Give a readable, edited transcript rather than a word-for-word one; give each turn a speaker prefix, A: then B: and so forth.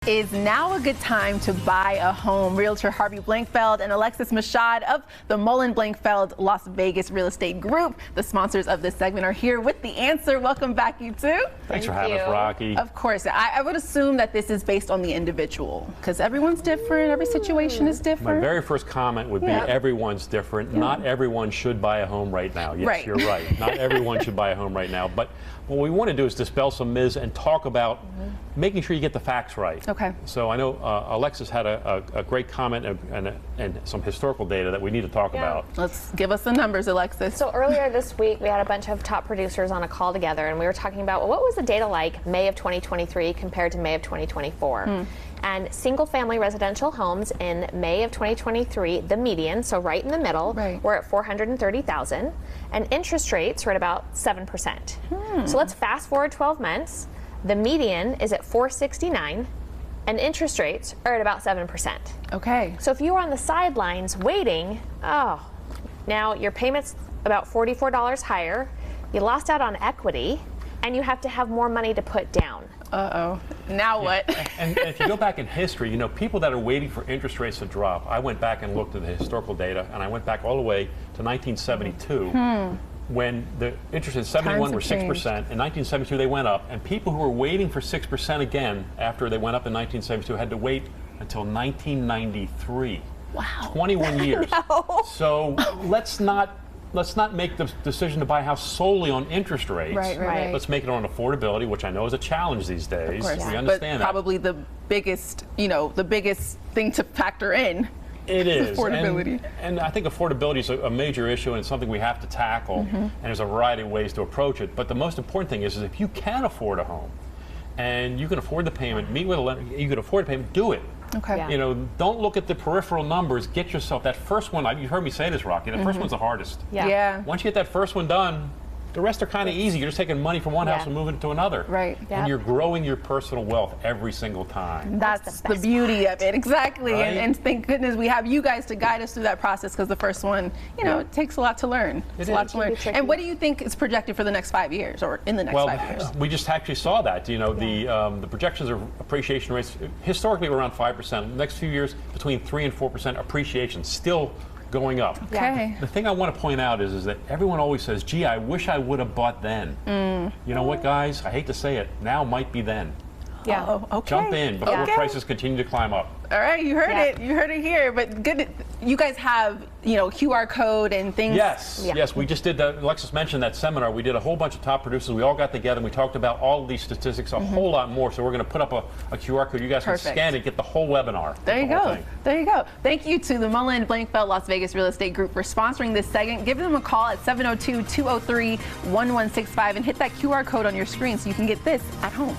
A: Is now a good time to buy a home? Realtor Harvey Blankfeld and Alexis Mashad of the Mullen Blankfeld Las Vegas Real Estate Group, the sponsors of this segment, are here with the answer. Welcome back, you two.
B: Thanks for having us, Rocky.
A: Of course. I would assume that this is based on the individual because everyone's different. Every situation is different.
B: My very first comment would be everyone's different. Not everyone should buy a home right now. Yes, you're right. Not everyone should buy a home right now. But what we want to do is dispel some myths and talk about making sure you get the facts right.
A: Okay.
B: So I know Alexis had a great comment and some historical data that we need to talk about.
A: Let's give us the numbers, Alexis.
C: So earlier this week, we had a bunch of top producers on a call together, and we were talking about, well, what was the data like May of 2023 compared to May of 2024? And single-family residential homes in May of 2023, the median, so right in the middle, were at 430,000, and interest rates were at about 7%. So let's fast forward 12 months. The median is at 469, and interest rates are at about 7%.
A: Okay.
C: So if you were on the sidelines waiting, now your payment's about $44 higher, you lost out on equity, and you have to have more money to put down.
A: Uh-oh. Now what?
B: And if you go back in history, you know, people that are waiting for interest rates to drop, I went back and looked at the historical data, and I went back all the way to 1972. When the interest in 71 were 6%, in 1972 they went up, and people who were waiting for 6% again after they went up in 1972 had to wait until 1993.
A: Wow.
B: 21 years. So let's not make the decision to buy a house solely on interest rates.
A: Right.
B: Let's make it on affordability, which I know is a challenge these days.
A: Of course.
B: We understand
A: but probably the biggest, the biggest thing to factor in.
B: It is.
A: Affordability.
B: And I think affordability is a major issue, and it's something we have to tackle. And there's a variety of ways to approach it. But the most important thing is if you can afford a home and you can afford the payment, meet with a lender, you can afford the payment, do it.
A: Okay.
C: Yeah.
B: You know, don't look at the peripheral numbers. Get yourself that first one. You've heard me say this, Rocky. The first one's the hardest.
A: Yeah.
B: Once you get that first one done, the rest are kind of easy. You're just taking money from one house and moving it to another.
A: Right.
B: And you're growing your personal wealth every single time.
A: That's the beauty of it. Exactly.
B: Right?
A: And thank goodness we have you guys to guide us through that process, because the first one, it takes a lot to learn. It's a lot to learn. And what do you think is projected for the next 5 years, or in the next 5 years?
B: We just actually saw that. You know, the projections of appreciation rates historically were around 5%. The next few years, between 3 and 4% appreciation, still going up.
A: Okay.
B: The thing I want to point out is that everyone always says, gee, I wish I would have bought then. You know what, guys? I hate to say it, now might be then.
C: Yeah.
A: Okay.
B: Jump in before prices continue to climb up.
A: All right, you heard it. You heard it here. But good, you guys have, QR code and things.
B: Yes. We just did that. Alexis mentioned that seminar. We did a whole bunch of top producers. We all got together and we talked about all of these statistics, a whole lot more. So we're going to put up a QR code. You guys can scan it, get the whole webinar.
A: There you go. There you go. Thank you to the Mullen Blankfeld Las Vegas Real Estate Group for sponsoring this segment. Give them a call at 702-203-1165 and hit that QR code on your screen so you can get this at home.